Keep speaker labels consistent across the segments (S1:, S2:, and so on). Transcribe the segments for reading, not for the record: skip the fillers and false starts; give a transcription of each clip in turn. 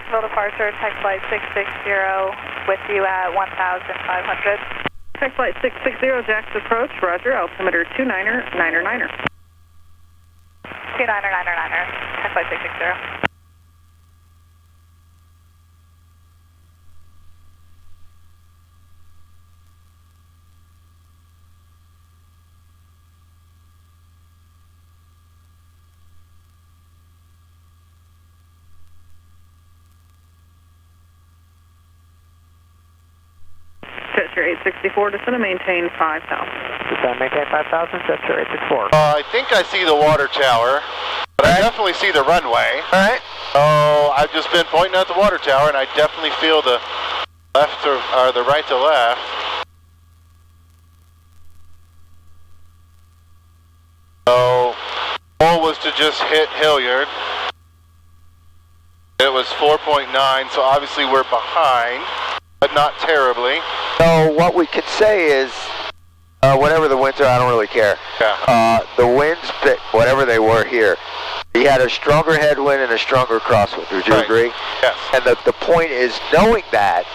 S1: Jacksonville departure, tech flight 660 with you at 1,500.
S2: Tech flight 660, Jax approach, roger, altimeter 29er.
S1: 29er, tech flight 660.
S2: Gesture 864, descend and maintain 5,000.
S3: Descend and maintain 5,000, gesture 864.
S4: I think I see the water tower, but I definitely see the runway.
S5: Alright.
S4: Oh, I've just been pointing at the water tower, and I definitely feel the left or the right to left. So, goal was to just hit Hilliard. It was 4.9, so obviously we're behind, but not terribly.
S5: So what we could say is, whatever the winds are, I don't really care.
S4: Yeah.
S5: The winds, whatever they were here, he had a stronger headwind and a stronger crosswind. Would you agree?
S4: Yes.
S5: And the point is, knowing that,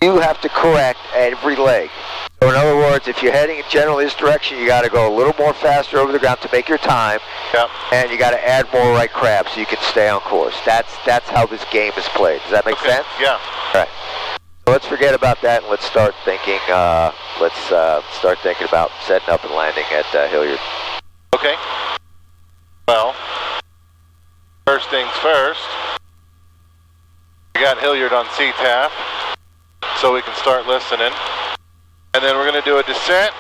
S5: you have to correct every leg. So in other words, if you're heading in generally this direction, you got to go a little more faster over the ground to make your time.
S4: Yep.
S5: And you got to add more right crab so you can stay on course. That's how this game is played. Does that make sense?
S4: Yeah.
S5: All right. So let's forget about that and let's start thinking. Start thinking about setting up and landing at Hilliard.
S4: Okay. Well, first things first. We got Hilliard on CTAF, so we can start listening. And then we're going to do a descent.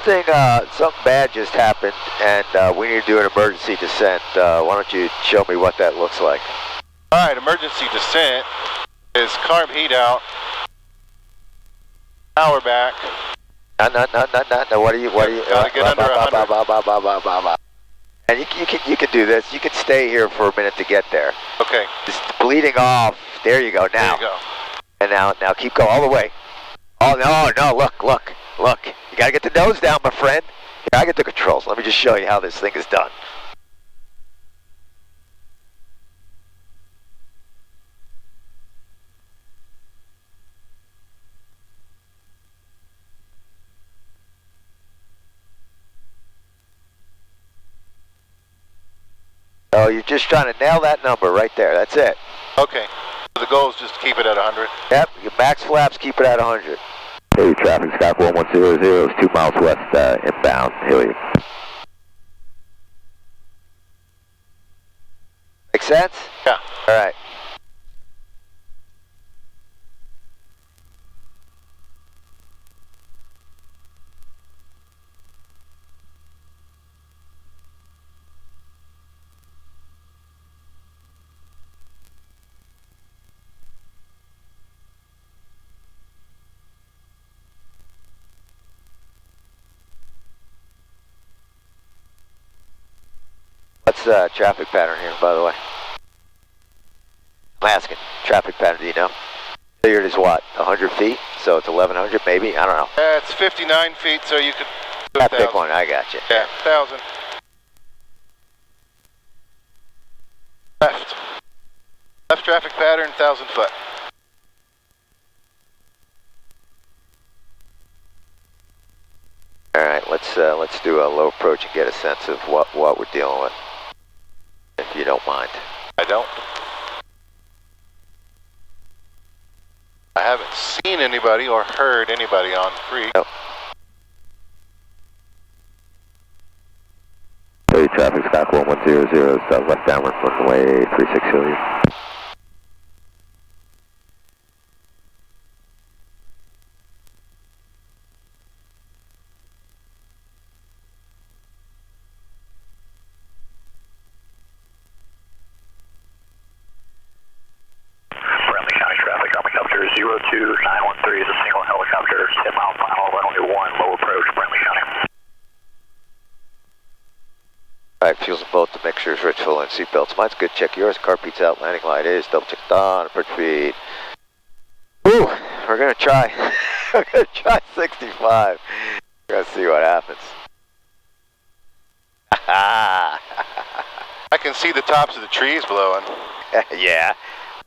S5: Something bad just happened, and we need to do an emergency descent. Why don't you show me what that looks like?
S4: All right, emergency descent is carb heat out, power back.
S5: No. What are you?
S4: Gotta get under 100.
S5: And you can do this. You can stay here for a minute to get there.
S4: Okay.
S5: Just bleeding off. There you go. Now.
S4: There you go.
S5: And now keep going all the way. Oh no! Look! You gotta get the nose down, my friend. Here, I get the controls. Let me just show you how this thing is done. Oh, you're just trying to nail that number right there. That's it.
S4: Okay. So the goal is just to keep it at 100.
S5: Yep. Your max flaps, keep it at 100. Hey, traffic, Sky 1100 is 2 miles west inbound, Hilliard. Make sense?
S4: Yeah.
S5: All right. What's the traffic pattern here, by the way? I'm asking. Traffic pattern, do you know? Hilliard is what? 100 feet? So it's 1,100 maybe? I don't know.
S4: It's 59 feet, so you could do
S5: That
S4: 1,000.
S5: big one, I got you.
S4: Yeah, 1,000. Left. Left traffic pattern, 1,000 foot.
S5: All right, let's do a low approach and get a sense of what we're dealing with, if you don't mind.
S4: I don't. I haven't seen anybody or heard anybody on free.
S5: Nope. Hey, traffic, Sky 1100, southwest downwind, runway 36 Hilliard.
S6: Friendly County traffic, helicopter 02913 is a single helicopter, 10 mile final, runway 1, low approach, Friendly County.
S5: Alright, fuels and both, the mixture is rich, full in seatbelts. Mine's good, check yours. Car beats out, landing light is, double check on, approach speed. Woo! We're gonna try. We're gonna try 65. We're gonna see what happens.
S4: I can see the tops of the trees blowing.
S5: Yeah.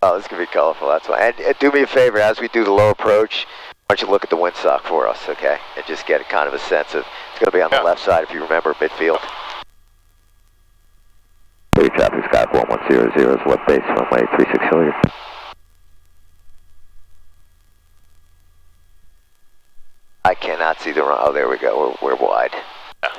S5: Oh, this could be colorful, that's why. And do me a favor, as we do the low approach, why don't you look at the windsock for us, okay? And just get a kind of a sense of, it's going to be on the left side if you remember, midfield. Clear traffic, Sky 4100 is web base, runway 36 Hilliard. I cannot see the run. Oh, there we go, we're wide.
S4: Yeah.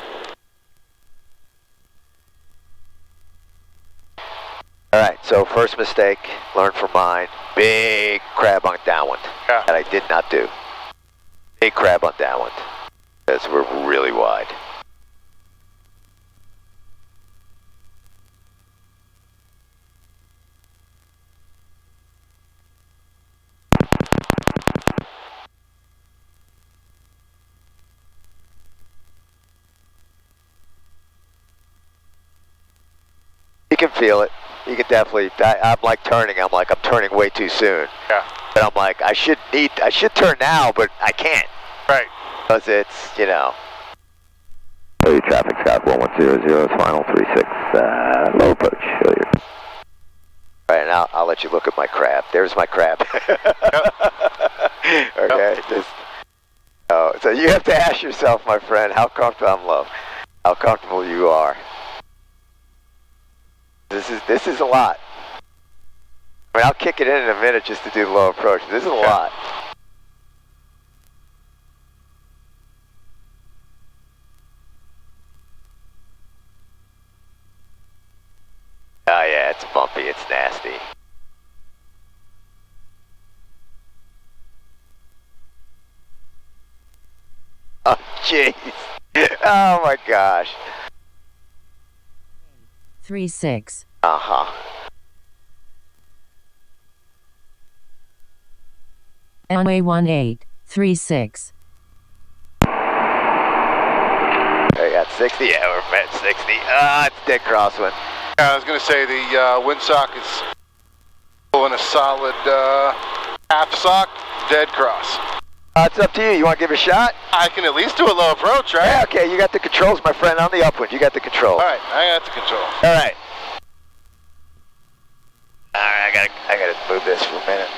S5: Alright, so first mistake, learn from mine. Big crab on downwind.
S4: Yeah.
S5: That I did not do. Big crab on downwind. Because we're really wide. You can feel it. You can definitely, I'm like turning, I'm turning way too soon.
S4: Yeah.
S5: But I'm like, I should turn now, but I can't.
S4: Right.
S5: Because it's, you know. Hilliard traffic, Sky 4100, final 36, low approach, Hilliard. Alright, now I'll let you look at my crab. There's my crab. Okay, just, oh, so you have to ask yourself, my friend, how comfortable, I'm low, how comfortable you are. This is a lot. I mean, I'll kick it in a minute just to do the low approach. This is a lot. Oh yeah, it's bumpy, it's nasty. Oh jeez. Oh my gosh.
S7: 36.
S5: Uh-huh.
S7: Runway 1836.
S5: I got 60, yeah, we're at 60. Ah, it's dead crosswind.
S4: Yeah, I was going to say the windsock is pulling a solid half sock, dead cross.
S5: It's up to you. You want to give it a shot?
S4: I can at least do a low approach, right?
S5: Yeah, okay, you got the controls, my friend, on the upwind. You got the controls.
S4: All right, I got the control.
S5: All right. All right, I gotta move this for a minute.